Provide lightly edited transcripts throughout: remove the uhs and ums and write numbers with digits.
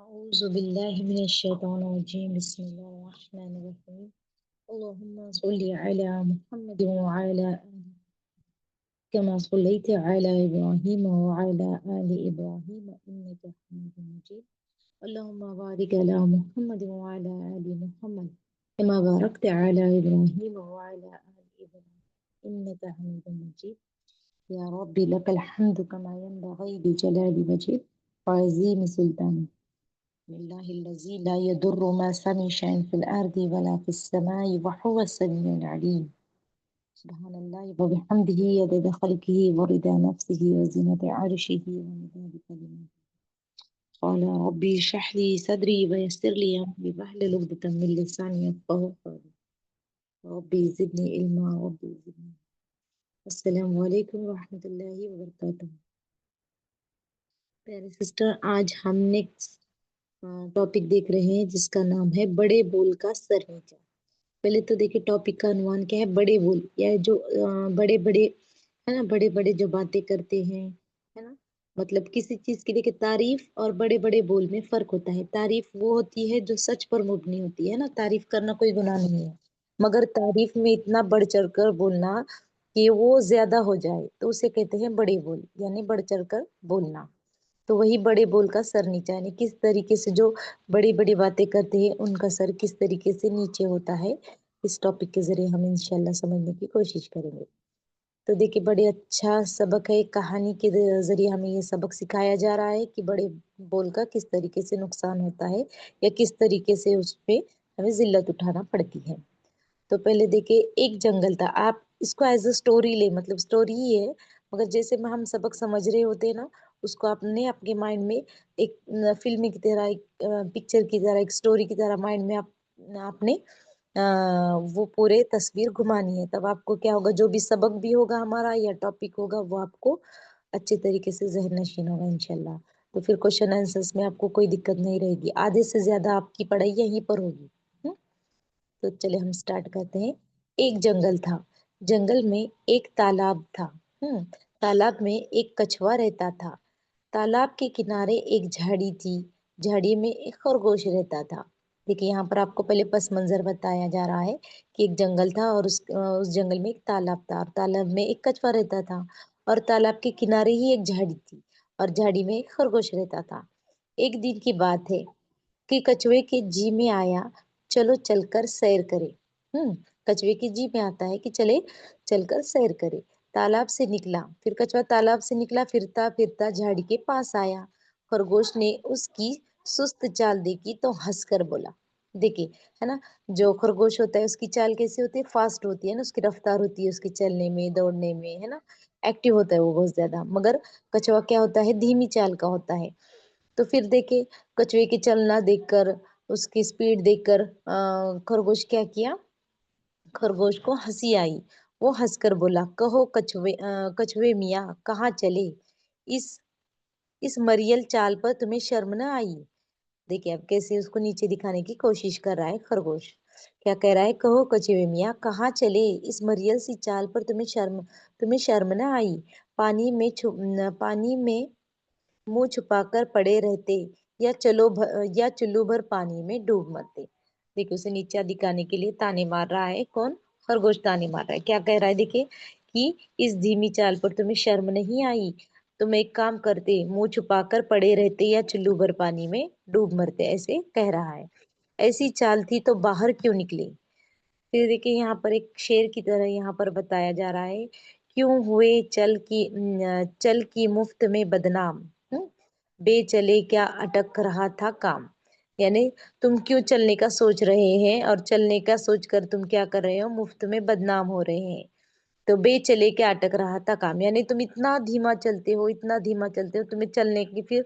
أعوذ بالله من الشيطان الرجيم بسم الله الرحمن الرحيم اللهم صل على محمد وعلى آله كما صليت على إبراهيم وعلى آل إبراهيم إنك حميد مجيد اللهم بارك على محمد وعلى آل محمد كما باركت على إبراهيم وعلى آل إبراهيم إنك حميد مجيد يا ربي لك الحمد كما ينبغي لجلال وجهك وعظيم سلطانك لله الذي لا يضر ما سمي شيء في الأرض ولا في السماء وهو السميع العليم سبحان الله وبحمده عدد خلقه ورضا نفسه وزنة عرشه ومداد كلماته قال ربي اشرح لي صدري ويسر لي أمري واحلل عقدة من لساني يفقهوا قولي ربي زدني علما ربي زدني السلام علیکم ورحمۃ اللہ وبرکاتہ. پیارے سسٹر، آج ہم نیکسٹ ٹاپک دیکھ رہے ہیں جس کا نام ہے بڑے بول کا سر نیچا. پہلے تو دیکھیں ٹاپک کا عنوان کیا ہے، بڑے بول، یا جو بڑے بڑے ہے نا، بڑے بڑے جو باتیں کرتے ہیں ہے نا، مطلب کسی چیز کی دیکھیں تعریف اور بڑے بڑے بول میں فرق ہوتا ہے. تعریف وہ ہوتی ہے جو سچ پر مبنی ہوتی ہے نا، تعریف کرنا کوئی گناہ نہیں ہے، مگر تعریف میں اتنا بڑھ چڑھ کر بولنا کہ وہ زیادہ ہو جائے تو اسے کہتے ہیں بڑے بول، یعنی بڑھ چڑھ کر بولنا. تو وہی بڑے بول کا سر نیچا، یعنی کس طریقے سے جو بڑی بڑی باتیں کرتے ہیں ان کا سر کس طریقے سے نیچے ہوتا ہے، اس ٹاپک کے ذریعے ہم انشاءاللہ سمجھنے کی کوشش کریں گے. تو دیکھیں بڑے اچھا سبق ہے، کہانی کے ذریعے ہمیں یہ سبق سکھایا جا رہا ہے کہ بڑے بول کا کس طریقے سے نقصان ہوتا ہے یا کس طریقے سے اس پہ ہمیں ذلت اٹھانا پڑتی ہے. تو پہلے دیکھیں ایک جنگل تھا، آپ اس کو ایز اے اسٹوری لے، مطلب اسٹوری ہی ہے مگر جیسے میں ہم سبق سمجھ رہے ہوتے ہیں نا، اس کو آپ نے اپنے مائنڈ میں ایک فلم کی طرح، ایک پکچر کی طرح، ایک اسٹوری کی طرح مائنڈ میں آپ نے وہ پورے تصویر گھمانی ہے. تب آپ کو کیا ہوگا، جو بھی سبق بھی ہوگا ہمارا یا ٹاپک ہوگا وہ آپ کو اچھے طریقے سے ذہن نشین ہوگا انشاءاللہ. تو پھر کوشچن آنسرس میں آپ کو کوئی دقت نہیں رہے گی، آدھے سے زیادہ آپ کی پڑھائی یہیں پر ہوگی. تو چلے ہم سٹارٹ کرتے ہیں. ایک جنگل تھا، جنگل میں ایک تالاب تھا. تالاب میں ایک کچھوا رہتا تھا. تالاب کے کنارے ایک جھاڑی تھی، جھاڑی میں ایک خرگوش رہتا تھا. دیکھیے یہاں پر آپ کو پہلے پس منظر بتایا جا رہا ہے کہ ایک جنگل تھا اور اس جنگل میں ایک تالاب تھا اور تالاب میں ایک کچھوا رہتا تھا اور تالاب کے کنارے ہی ایک جھاڑی تھی اور جھاڑی میں ایک خرگوش رہتا تھا. ایک دن کی بات ہے کہ کچھوے کے جی میں آیا، چلو چل کر سیر کرے. کچھوے کے جی میں آتا ہے کہ چلے چل کر سیر کرے. تالاب سے نکلا، پھر کچھوا تالاب سے نکلا، پھرتا پھرتا جھاڑی کے پاس آیا. خرگوش نے اس کی سست چال دیکھی تو ہنس کر بولا. دیکھیے ہے نا، جو خرگوش ہوتا ہے اس کی چال کیسی ہوتی ہے، فاسٹ ہوتی ہے نا، اس کی رفتار ہوتی ہے اس کے چلنے میں، دوڑنے میں، ہے نا، ایکٹیو ہوتا ہے وہ بہت زیادہ. مگر کچھوا کیا ہوتا ہے، دھیمی چال کا ہوتا ہے. تو پھر دیکھے کچھوے کی چلنا دیکھ کر، اس کی سپیڈ دیکھ کر خرگوش کیا کیا، خرگوش کو ہنسی آئی. وہ ہنس کر بولا، کہو کچھوے میاں کہاں چلے، اس مریل چال پر تمہیں شرم نہ آئی. دیکھیے اب کیسے اس کو نیچے دکھانے کی کوشش کر رہا ہے خرگوش. کیا کہہ رہا ہے، کہو کچھوے میاں کہاں چلے، اس مریل سی چال پر تمہیں شرم نہ آئی. پانی میں منہ چھپا کر پڑے رہتے یا چلو بھر پانی میں ڈوب مرتے. دیکھو اسے نیچا دکھانے کے لیے تانے مار رہا ہے کون، خرگوش تانے مار رہا ہے. کیا کہہ رہا ہے دیکھیں کہ اس دھیمی چال پر تمہیں شرم نہیں آئی، تم ایک کام کرتے، منہ چھپا کر پڑے رہتے یا چلو بھر پانی میں ڈوب مرتے. ایسے کہہ رہا ہے. ایسی چال تھی تو باہر کیوں نکلے. پھر دیکھیں یہاں پر ایک شعر کی طرح یہاں پر بتایا جا رہا ہے، کیوں ہوئے چل کی مفت میں بدنام، بے چلے کیا اٹک رہا تھا کام. یعنی تم کیوں چلنے کا سوچ رہے ہیں اور چلنے کا سوچ کر تم کیا کر رہے ہو، مفت میں بدنام ہو رہے ہیں. تو بے چلے کیا اٹک رہا تھا کام، یعنی تم اتنا دھیما چلتے ہو، اتنا دھیما چلتے ہو، تمہیں چلنے کی پھر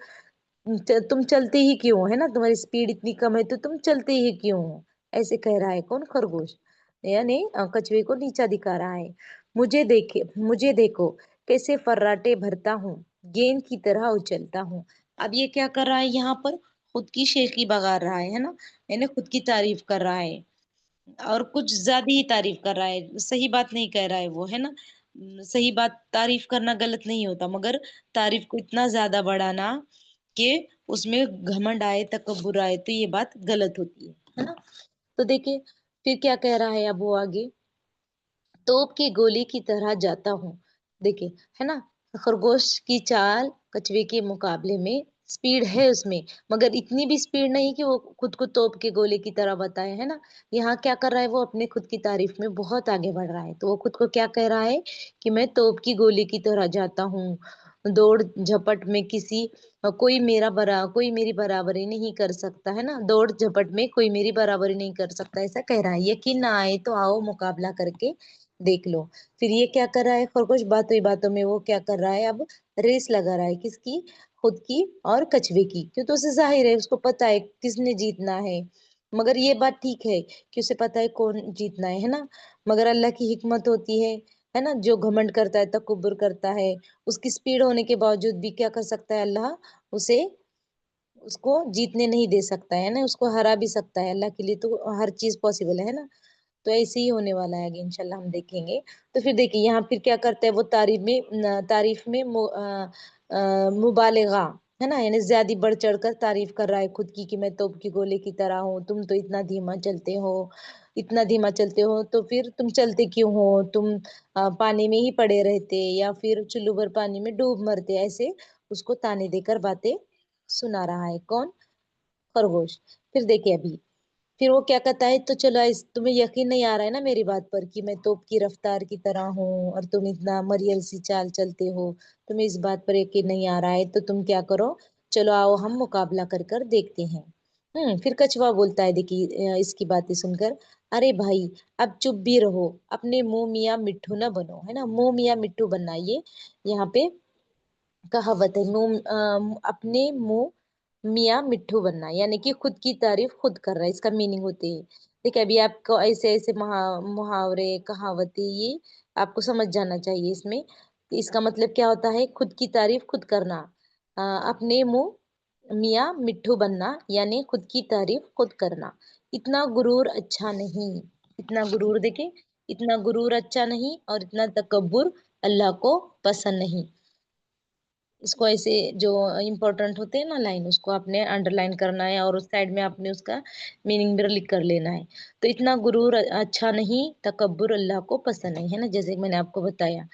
تم چلتے ہی کیوں ہے نا، تمہاری سپیڈ اتنی کم ہے تو تم چلتے ہی کیوں ہو. ایسے کہہ رہا ہے کون، خرگوش، یعنی کچھوے کو نیچا دکھا رہا ہے. مجھے دیکھو کیسے فراٹے بھرتا ہوں، گیند کی طرح اچلتا ہوں. اب یہ کیا کر رہا ہے یہاں پر، خود کی شیخی بگار رہا ہے نا، یعنی خود کی تعریف کر رہا ہے اور کچھ زیادہ ہی تعریف کر رہا ہے. صحیح بات نہیں کہہ رہا ہے وہ، ہے نا، صحیح بات تعریف کرنا غلط نہیں ہوتا، مگر تعریف کو اتنا زیادہ بڑھانا کہ उसमें घमंड आए, तकब्बुर आए, तो ये बात गलत होती है ना। तो देखिए फिर क्या कह रहा है अब वो आगे, तोप की गोली की तरह जाता हूँ। देखिए, है ना? खरगोश की चाल कछुए के मुकाबले में स्पीड है उसमें, मगर इतनी भी स्पीड नहीं कि वो खुद को तोप के गोले की तरह बताए, है ना? यहाँ क्या कर रहा है वो, अपने खुद की तारीफ में बहुत आगे बढ़ रहा है। तो वो खुद को क्या कह रहा है कि मैं तोप की गोली की तरह जाता हूँ। दौड़ झपट में कोई मेरी बराबरी नहीं कर सकता, है ना? दौड़ झपट में कोई मेरी बराबरी नहीं कर सकता, ऐसा कह रहा है। यकीन ना आए तो आओ मुकाबला करके देख लो। फिर ये क्या कर रहा है खरगोश, बातों ही बातों में वो क्या कर रहा है अब, रेस लगा रहा है, किसकी? खुद की और कछुए की। क्यों? तो उसे जाहिर है, उसको पता है किसने जीतना है। मगर ये बात ठीक है कि उसे पता है कौन जीतना है ना? मगर अल्लाह की हिकमत होती है ना? जो घमंड करता है, तकब्बुर करता है, उसकी स्पीड होने के बावजूद भी क्या कर सकता है अल्लाह, उसे उसको जीतने नहीं दे सकता है ना? उसको हरा भी सकता है। अल्लाह के लिए तो हर चीज पॉसिबल है ना? तो ऐसे ही होने वाला है आगे, इंशाल्लाह हम देखेंगे। तो फिर देखिए यहाँ फिर क्या करता है वो, तारीफ में मुबालिगा, है ना? यानी ज्यादा बढ़ चढ़ कर तारीफ कर रहा है खुद की, कि मैं तोप की गोले की तरह हूँ, तुम तो इतना धीमा चलते हो, तो फिर तुम चलते क्यों हो? तुम पानी में ही पड़े रहते, या फिर चुल्लू भर पानी में डूब मरते। ऐसे उसको ताने देकर बातें सुना रहा है कौन? खरगोश। फिर देखिए अभी, फिर वो क्या कहता है, तो चलो तुम्हें यकीन नहीं आ रहा है ना मेरी बात पर, कि मैं तोप की रफ्तार की तरह हूँ और तुम इतना मरियल सी चाल चलते हो। तुम्हें इस बात पर यकीन नहीं आ रहा है, तो तुम क्या करो, चलो आओ हम मुकाबला कर कर देखते हैं। फिर कछुआ बोलता है, देखिए इसकी बातें सुनकर, अरे भाई अब चुप भी रहो, अपने मुंह मियाँ मिट्ठू ना बनो, है ना? मुंह मियाँ मिट्ठू बनना, ये यहाँ पे कहावत है। अपने मुंह मियाँ मिट्ठू बनना, यानी कि खुद की तारीफ खुद कर रहा है, इसका मीनिंग होती है। ठीक है, अभी आपको ऐसे ऐसे मुहावरे, कहावतें, ये आपको समझ जाना चाहिए इसमें। इसका मतलब क्या होता है, खुद की तारीफ खुद करना। अपने मुंह मियाँ मिट्ठू बनना, यानी खुद की तारीफ खुद करना। इतना गुरूर अच्छा नहीं, इतना गुरूर देखे, इतना गुरूर अच्छा नहीं, और इतना तकब्बुर अल्लाह को पसंद नहीं। इसको ऐसे जो इम्पोर्टेंट होते हैं ना लाइन, उसको आपने अंडरलाइन करना है, और उस साइड में आपने उसका मीनिंग भी लिख कर लेना है। तो इतना गुरूर अच्छा नहीं, तकब्बुर अल्लाह को पसंद नहीं, है ना? जैसे मैंने आपको बताया,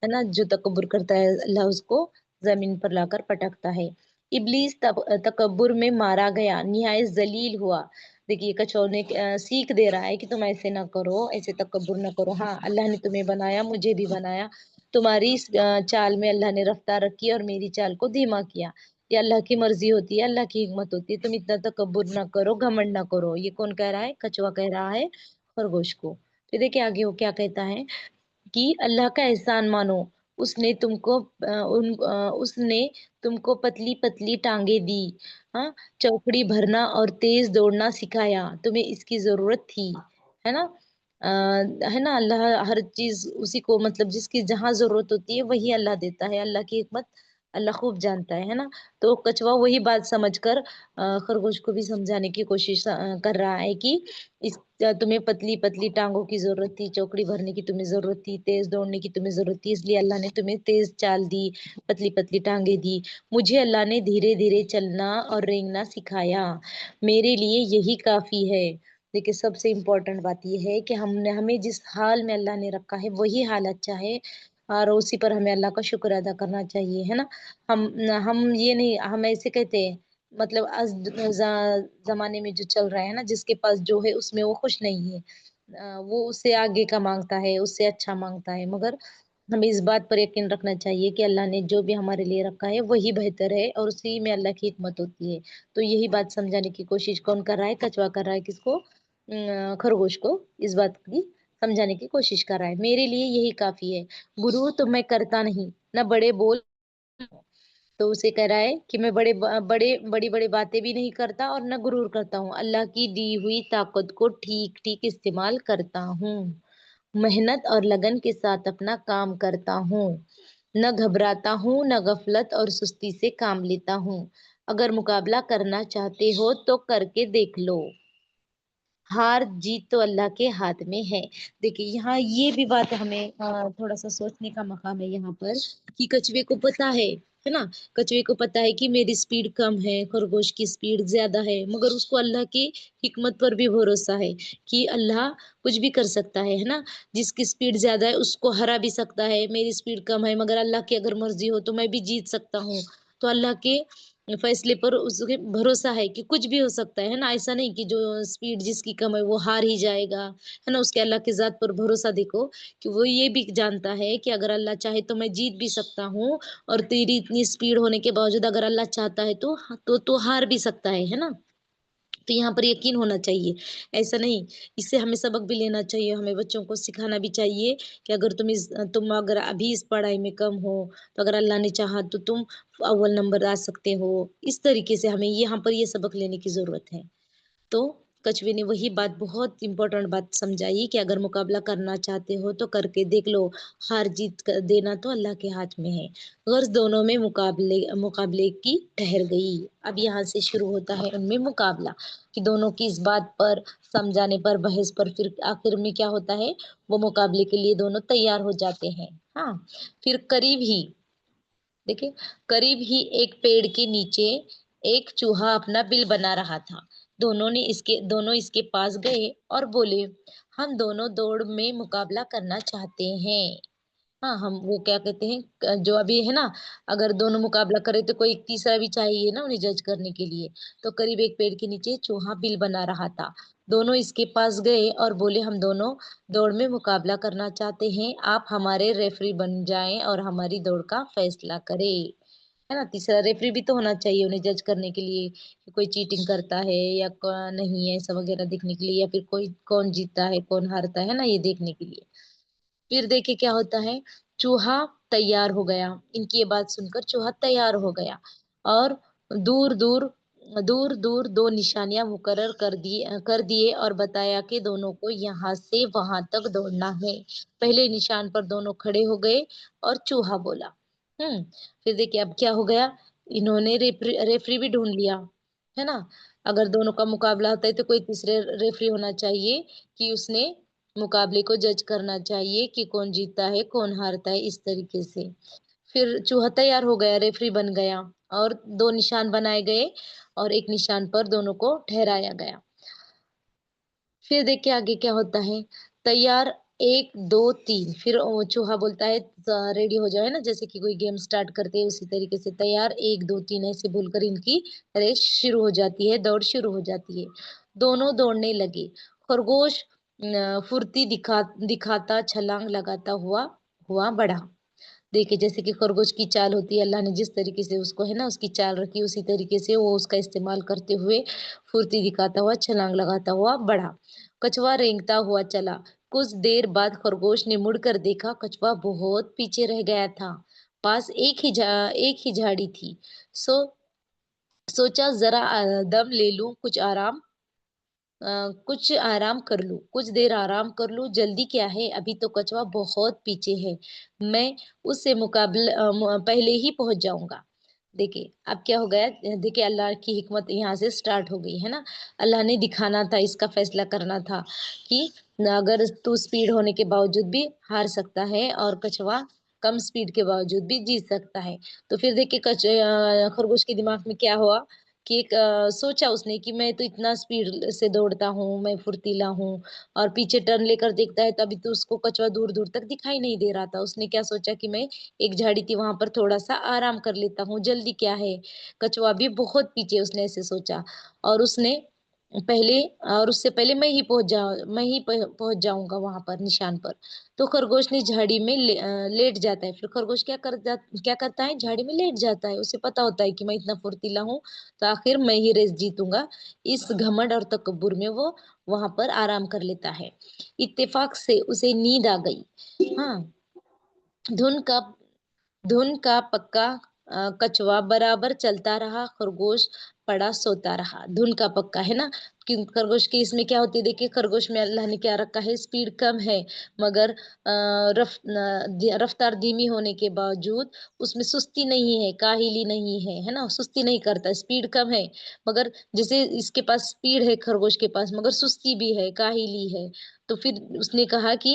है ना? जो तकब्बुर करता है अल्लाह उसको जमीन पर लाकर पटकता है। इब्लीस तकब्बुर में मारा गया, निहायत जलील हुआ। देखिए कछुआ ने सीख दे रहा है कि तुम ऐसे ना करो, ऐसे तकब्बुर ना करो। हाँ, अल्लाह ने तुम्हें बनाया, मुझे भी बनाया। तुम्हारी इस चाल में अल्लाह ने रफ्तार रखी और मेरी चाल को धीमा किया। ये अल्लाह की मर्जी होती है, अल्लाह की हिकमत होती है। तुम इतना तकब्बुर ना करो, घमंड ना करो। ये कौन कह रहा है? कछुआ कह रहा है खरगोश को। फिर देखिए आगे वो क्या कहता है, कि अल्लाह का एहसान मानो, उसने तुमको पतली पतली टांगे दी, हाँ, चौकड़ी भरना और तेज दौड़ना सिखाया, तुम्हें इसकी जरूरत थी, है ना? है ना? अल्लाह हर चीज उसी को, मतलब जिसकी जहां जरूरत होती है वही अल्लाह देता है। अल्लाह की हिकमत अल्लाह खूब जानता है ना? तो कछुआ वही बात समझकर खरगोश को भी समझाने की कोशिश कर रहा है कि इस तुम्हें पतली पतली टांगों की जरूरत थी, चौकड़ी भरने की तुम्हें जरूरत थी, तेज दौड़ने की तुम्हें जरूरत थी, इसलिए अल्लाह ने तुम्हें तेज चाल दी, पतली पतली टांगे दी। मुझे अल्लाह ने धीरे धीरे चलना और रेंगना सिखाया, मेरे लिए यही काफी है। देखिए सबसे इम्पोर्टेंट बात यह है कि हमें जिस हाल में अल्लाह ने रखा है वही हाल अच्छा है, और उसी पर हमें अल्लाह का शुक्र अदा करना चाहिए, है ना? हम हम ये नहीं, हम ऐसे कहते हैं, मतलब आज जमाने में जो चल रहा है ना, जिसके पास जो है उसमें वो खुश नहीं है। वो उससे आगे का मांगता है, उससे अच्छा मांगता है। मगर हमें इस बात पर यकीन रखना चाहिए कि अल्लाह ने जो भी हमारे लिए रखा है वही बेहतर है, और उसी में अल्लाह की हिकमत होती है। तो यही बात समझाने की कोशिश कौन कर रहा है? कछुआ कर रहा है। किसको? खरगोश को इस बात की समझाने की कोशिश कर रहा है, मेरे लिए यही काफी है। गुरु तो मैं करता नहीं, ना बड़े बोल। तो उसे कह रहा है कि मैं बड़ी बड़ी बातें भी नहीं करता, और न गुरूर करता हूँ। अल्लाह की दी हुई ताकत को ठीक ठीक इस्तेमाल करता हूँ, मेहनत और लगन के साथ अपना काम करता हूँ, न घबराता हूँ, न गफलत और सुस्ती से काम लेता हूँ। अगर मुकाबला करना चाहते हो तो करके देख लो, हार जीत तो अल्लाह के हाथ में है। देखिए यहाँ ये भी बात हमें थोड़ा सा सोचने का मकाम है यहाँ पर, कि कछुए को पता है ना, कछुए को पता है कि मेरी स्पीड कम है, खरगोश की स्पीड ज्यादा है, मगर उसको अल्लाह की हिकमत पर भी भरोसा है कि अल्लाह कुछ भी कर सकता है ना। जिसकी स्पीड ज्यादा है उसको हरा भी सकता है, मेरी स्पीड कम है मगर अल्लाह की अगर मर्जी हो तो मैं भी जीत सकता हूँ। तो अल्लाह के फैसले पर उसके भरोसा है कि कुछ भी हो सकता है ना। ऐसा नहीं कि जो स्पीड जिसकी कम है वो हार ही जाएगा, है ना। उसके अल्लाह की ज़ात पर भरोसा देखो, कि वो ये भी जानता है कि अगर अल्लाह चाहे तो मैं जीत भी सकता हूँ, और तेरी इतनी स्पीड होने के बावजूद अगर अल्लाह चाहता है तो हार भी सकता है ना। तो यहाँ पर यकीन होना चाहिए, ऐसा नहीं। इससे हमें सबक भी लेना चाहिए, हमें बच्चों को सिखाना भी चाहिए कि अगर तुम अगर अभी इस पढ़ाई में कम हो, तो अगर अल्लाह ने चाहा तो तुम अव्वल नंबर ला सकते हो। इस तरीके से हमें यहाँ पर ये सबक लेने की ज़रूरत है। तो कछुए ने वही बात, बहुत इम्पोर्टेंट बात समझाई कि अगर मुकाबला करना चाहते हो तो करके देख लो, हार जीत देना तो अल्लाह के हाथ में है। गर्ज दोनों में मुकाबले मुकाबले की ठहर गई। अब यहाँ से शुरू होता है उनमें मुकाबला, कि दोनों की इस बात पर समझाने पर, बहस पर, फिर आखिर में क्या होता है, वो मुकाबले के लिए दोनों तैयार हो जाते हैं। हाँ, फिर करीब ही, देखिए, करीब ही एक पेड़ के नीचे एक चूहा अपना बिल बना रहा था। दोनों इसके पास गए और बोले, हम दोनों दौड़ में मुकाबला करना चाहते हैं। हाँ, हम वो क्या कहते हैं, जो अभी है ना, अगर दोनों मुकाबला करे तो कोई एक तीसरा भी चाहिए ना उन्हें जज करने के लिए। तो करीब एक पेड़ के नीचे चूहा बिल बना रहा था। दोनों इसके पास गए और बोले, हम दोनों दौड़ में मुकाबला करना चाहते हैं, आप हमारे रेफरी बन जाएं और हमारी दौड़ का फैसला करें। है ना, तीसरा रेफरी भी तो होना चाहिए उन्हें जज करने के लिए, कि कोई चीटिंग करता है या नहीं है, ऐसा वगैरह देखने के लिए, या फिर कोई कौन जीतता है कौन हारता है ना, ये देखने के लिए। फिर देखिए क्या होता है, चूहा तैयार हो गया। इनकी ये बात सुनकर चूहा तैयार हो गया, और दूर दूर दूर दूर दो निशानियां मुकर्रर कर दिए और बताया कि दोनों को यहाँ से वहां तक दौड़ना है। पहले निशान पर दोनों खड़े हो गए और चूहा बोला, फिर देखिए अब क्या हो गया, इन्होंने रेफरी भी ढूंढ लिया, है ना। अगर दोनों का मुकाबला होता है तो कोई तीसरे रेफरी होना चाहिए, कि उसने मुकाबले को जज करना चाहिए कि कौन जीतता है कौन हारता है, इस तरीके से। फिर चूहा तैयार हो गया, रेफरी बन गया, और दो निशान बनाए गए, और एक निशान पर दोनों को ठहराया गया। फिर देखिए आगे क्या होता है, तैयार, एक दो तीन, फिर चूहा बोलता है रेडी हो जाए ना, जैसे कि कोई गेम स्टार्ट करते हैं उसी तरीके से, तैयार, एक दो तीन, ऐसे बोलकर इनकी रेस शुरू हो जाती है, दौड़ शुरू हो जाती है। दोनों दौड़ने लगे। खरगोश फुर्ती दिखाता छलांग लगाता हुआ हुआ बढ़ा। देखिए जैसे कि खरगोश की चाल होती है, अल्लाह ने जिस तरीके से उसको है ना उसकी चाल रखी, उसी तरीके से वो उसका इस्तेमाल करते हुए फुर्ती दिखाता हुआ छलांग लगाता हुआ बढ़ा। कछुआ रेंगता हुआ चला। कुछ देर बाद खरगोश ने मुड़कर देखा, कछुआ बहुत पीछे रह गया था। पास एक ही झाड़ी थी। सो सोचा जरा दम ले लूं, कुछ आराम कर लूं, कुछ देर आराम कर लूं, जल्दी क्या है, अभी तो कछुआ बहुत पीछे है, मैं उससे पहले ही पहुंच जाऊंगा। देखिए अब क्या हो गया, देखिए अल्लाह की हिकमत यहाँ से स्टार्ट हो गई है ना। अल्लाह ने दिखाना था, इसका फैसला करना था, कि अगर तू स्पीड होने के बावजूद भी हार सकता है, और कछुआ कम स्पीड के बावजूद भी जीत सकता है। तो फिर देखिए खरगोश के दिमाग में क्या हुआ, कि सोचा उसने कि मैं तो इतना स्पीड से दौड़ता हूँ, मैं फुर्तीला हूँ, और पीछे टर्न लेकर देखता है तो अभी तो उसको कछुआ दूर दूर तक दिखाई नहीं दे रहा था। उसने क्या सोचा कि मैं, एक झाड़ी थी वहां पर थोड़ा सा आराम कर लेता हूँ, जल्दी क्या है, कछुआ भी बहुत पीछे, उसने ऐसे सोचा। और उसने पहले और उससे पहले मैं ही पहुंच जाऊंगा वहां पर निशान पर। तो खरगोश ने झाड़ी में लेट जाता है। फिर खरगोश क्या करता है, झाड़ी में लेट जाता है, उसे पता होता है कि मैं इतना फुर्तीला हूँ, तो आखिर मैं ही रेस जीतूंगा। इस घमंड और तकब्बुर में वो वहां पर आराम कर लेता है। इत्तेफाक से उसे नींद आ गई। हाँ, धुन का धुन का पक्का कछुआ बराबर चलता रहा, खरगोश पड़ा सोता रहा। धुन का पक्का है ना, कि खरगोश के इसमें क्या होती है, देखिए खरगोश में अल्लाह ने क्या रखा है, स्पीड कम है, मगर रफ्तार धीमी होने के बावजूद उसमें सुस्ती नहीं है, काहिली नहीं है ना, सुस्ती नहीं करता, स्पीड कम है, मगर जैसे इसके पास स्पीड है खरगोश के पास, मगर सुस्ती भी है, काहिली है। तो फिर उसने कहा कि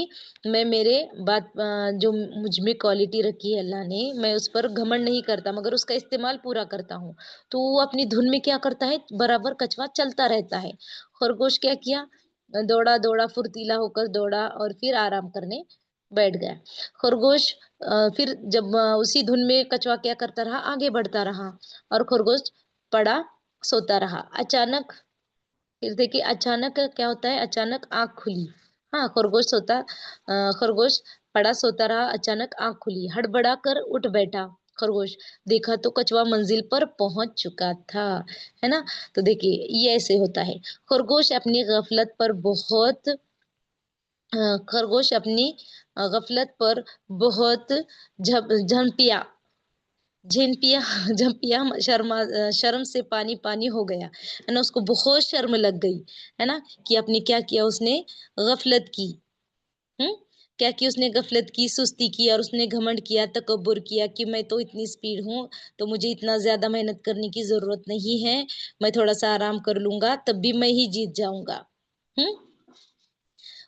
मैं मेरे जो मुझ में क्वालिटी रखी है अल्लाह ने, मैं उस पर घमंड नहीं करता, मगर उसका इस्तेमाल पूरा करता हूँ। तो वो अपनी धुन में क्या करता है, बराबर कछुआ चलता रहता है। खरगोश क्या किया, दौड़ा दौड़ा फुर्तीला होकर दौड़ा और फिर आराम करने बैठ गया। खरगोश फिर जब उसी धुन में कछुआ क्या करता रहा, आगे बढ़ता रहा, और खरगोश पड़ा सोता रहा। अचानक, फिर देखिए अचानक क्या होता है, अचानक आंख खुली। हाँ, खरगोश पड़ा सोता रहा, अचानक आंख खुली, हड़बड़ा कर उठ बैठा खरगोश, देखा तो कछुआ मंजिल पर पहुंच चुका था, है ना। तो देखिए ये ऐसे होता है, खरगोश अपनी गफलत पर बहुत खरगोश अपनी गफलत पर बहुत झंपिया झिनपिया झंपिया शर्म से पानी पानी हो गया, है ना, उसको बहुत शर्म लग गई, है ना, कि आपने क्या किया, उसने गफलत की। हम्म, क्या की उसने, गफलत की, सुस्ती की, और उसने घमंड किया, तकब्बुर किया कि मैं तो इतनी स्पीड हूँ, तो मुझे इतना ज्यादा मेहनत करने की जरूरत नहीं है, मैं थोड़ा सा आराम कर लूंगा तब भी मैं ही जीत जाऊंगा। हम्म,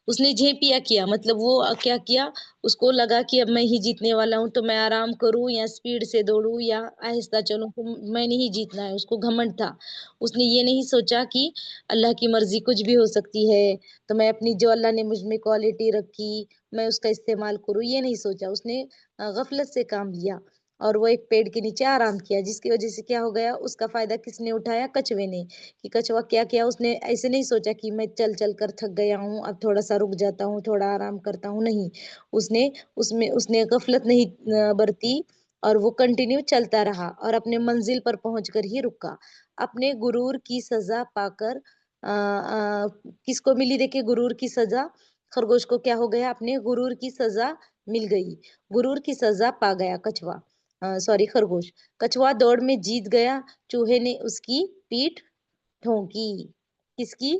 उसने झेपिया किया, मतलब वो क्या किया, उसको लगा कि अब मैं ही जीतने वाला हूँ, तो मैं आराम करूं या स्पीड से दौड़ूं या आहिस्ता चलूं, तो मैंने ही जीतना है, उसको घमंड था। उसने ये नहीं सोचा कि अल्लाह की मर्जी कुछ भी हो सकती है, तो मैं अपनी जो अल्लाह ने मुझ में क्वालिटी रखी, मैं उसका इस्तेमाल करूं, ये नहीं सोचा उसने। गफलत से काम लिया, और वो एक पेड़ के नीचे आराम किया, जिसकी वजह से क्या हो गया, उसका फायदा किसने उठाया, कछुए ने। कि कछुआ क्या किया, उसने ऐसे नहीं सोचा कि मैं चल चल कर थक गया हूँ, अब थोड़ा सा रुक जाता हूँ, थोड़ा आराम करता हूँ, नहीं। उसने उसमें उसने गफलत नहीं बरती, और वो कंटिन्यू चलता रहा, और अपने मंजिल पर पहुंचकर ही रुका। अपने गुरूर की सजा पाकर किसको मिली, देखिए गुरूर की सजा, खरगोश को क्या हो गया, अपने गुरूर की सजा मिल गई। गुरूर की सजा पा गया कछुआ, सॉरी खरगोश। कछुआ दौड़ में जीत गया, चूहे ने उसकी पीठ ठोंकी। किसकी,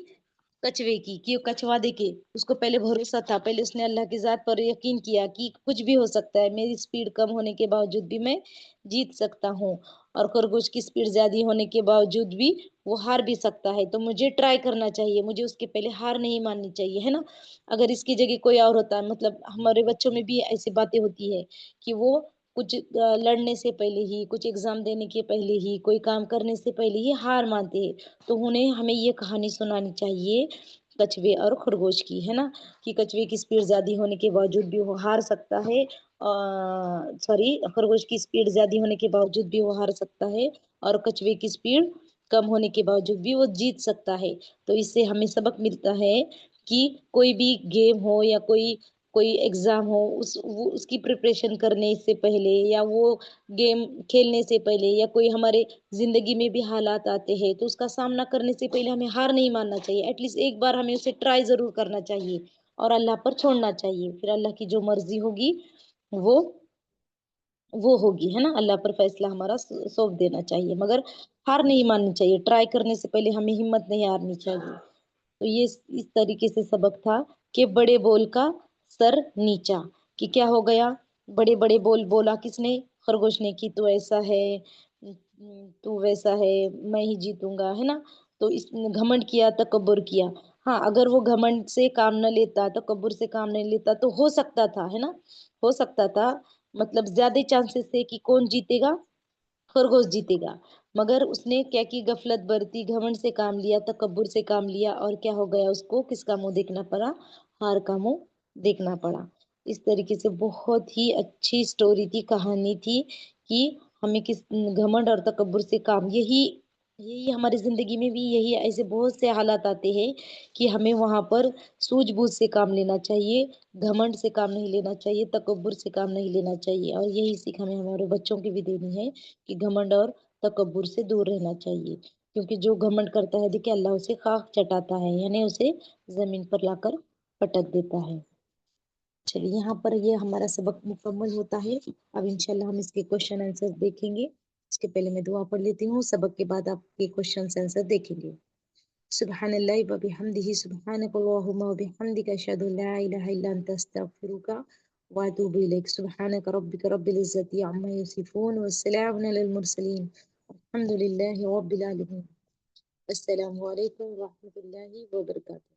कछुए की। क्यों, कछुआ देखे उसको पहले भरोसा था, पहले उसने अल्लाह की जात पर यकीन किया कि कुछ भी हो सकता है, मेरी स्पीड कम होने के बावजूद भी मैं जीत सकता हूँ, और खरगोश की स्पीड ज्यादा होने के बावजूद भी वो हार भी सकता है, तो मुझे ट्राई करना चाहिए, मुझे उसके पहले हार नहीं माननी चाहिए, है ना। अगर इसकी जगह कोई और होता है, मतलब हमारे बच्चों में भी ऐसी बातें होती है कि वो कुछ लड़ने से पहले ही, कुछ एग्जाम देने के पहले ही, कोई काम करने से पहले ही हार मानते हैं। तो उन्हें हमें ये कहानी सुनानी चाहिए कछुए और खरगोश की, है ना, कि कछुए की स्पीड ज्यादा होने के बावजूद भी वो हार सकता है, सॉरी, खरगोश की स्पीड ज्यादा होने के बावजूद भी वो हार सकता है, और कछुए की स्पीड कम होने के बावजूद भी वो जीत सकता है। तो इससे हमें सबक मिलता है कि कोई भी गेम हो या कोई कोई एग्जाम हो, उसकी प्रिपरेशन करने से पहले, या वो गेम खेलने से पहले, या कोई हमारे जिंदगी में भी हालात आते हैं, तो उसका सामना करने से पहले हमें हार नहीं मानना चाहिए, एटलीस्ट एक बार हमें उसे ट्राई जरूर करना चाहिए, और अल्लाह पर छोड़ना चाहिए, फिर अल्लाह की जो मर्जी होगी वो वो होगी, है ना, अल्लाह पर फैसला हमारा सौंप देना चाहिए, मगर हार नहीं माननी चाहिए, ट्राई करने से पहले हमें हिम्मत नहीं हारनी चाहिए। तो ये इस तरीके से सबक था कि बड़े बोल का सर नीचा, कि क्या हो गया, बड़े बड़े बोल बोला किसने, खरगोश ने, कि तू ऐसा है, तू वैसा है, मैं ही जीतूंगा, है ना। तो इस घमंड किया, तकब्बुर किया। हाँ, अगर वो घमंड से काम न लेता, तकब्बुर से काम नहीं लेता, तो हो सकता था, है ना, हो सकता था, मतलब ज्यादा चांसेस थे कि कौन जीतेगा, खरगोश जीतेगा। मगर उसने क्या की, गफलत बरती, घमंड से काम लिया, तकब्बुर से काम लिया, और क्या हो गया, उसको किसका मुंह देखना पड़ा, हार का मुंह देखना पड़ा। इस तरीके से बहुत ही अच्छी स्टोरी थी, कहानी थी, कि हमें किस घमंड और तकब्बुर से काम, यही यही हमारी जिंदगी में भी यही ऐसे बहुत से हालात आते हैं कि हमें वहां पर सूझबूझ से काम लेना चाहिए, घमंड से काम नहीं लेना चाहिए, तकब्बुर से काम नहीं लेना चाहिए, और यही सीख हमें हमारे बच्चों की भी देनी है कि घमंड और तकब्बुर से दूर रहना चाहिए। क्योंकि जो घमंड करता है, देखिए अल्लाह उसे खाक चटाता है, यानी उसे जमीन पर लाकर पटक देता है। چلیے یہاں پر یہ ہمارا سبق مکمل ہوتا ہے. اب انشاءاللہ ہم اس کے کوشچن آنسر دیکھیں گے. اس کے پہلے میں دعا پڑھ لیتی ہوں. سبق کے بعد آپ کے کوشچن آنسر دیکھیں گے. سبحان اللہ و بحمدہ سبحانک اللہم و بحمدک اشہد ان لا الہ الا انت استغفرک واتوب الیک. سبحانک ربک رب العزة عما یصفون والسلام علی المرسلین الحمد للہ رب العالمین. السلام علیکم ورحمۃ اللہ وبرکاتہ.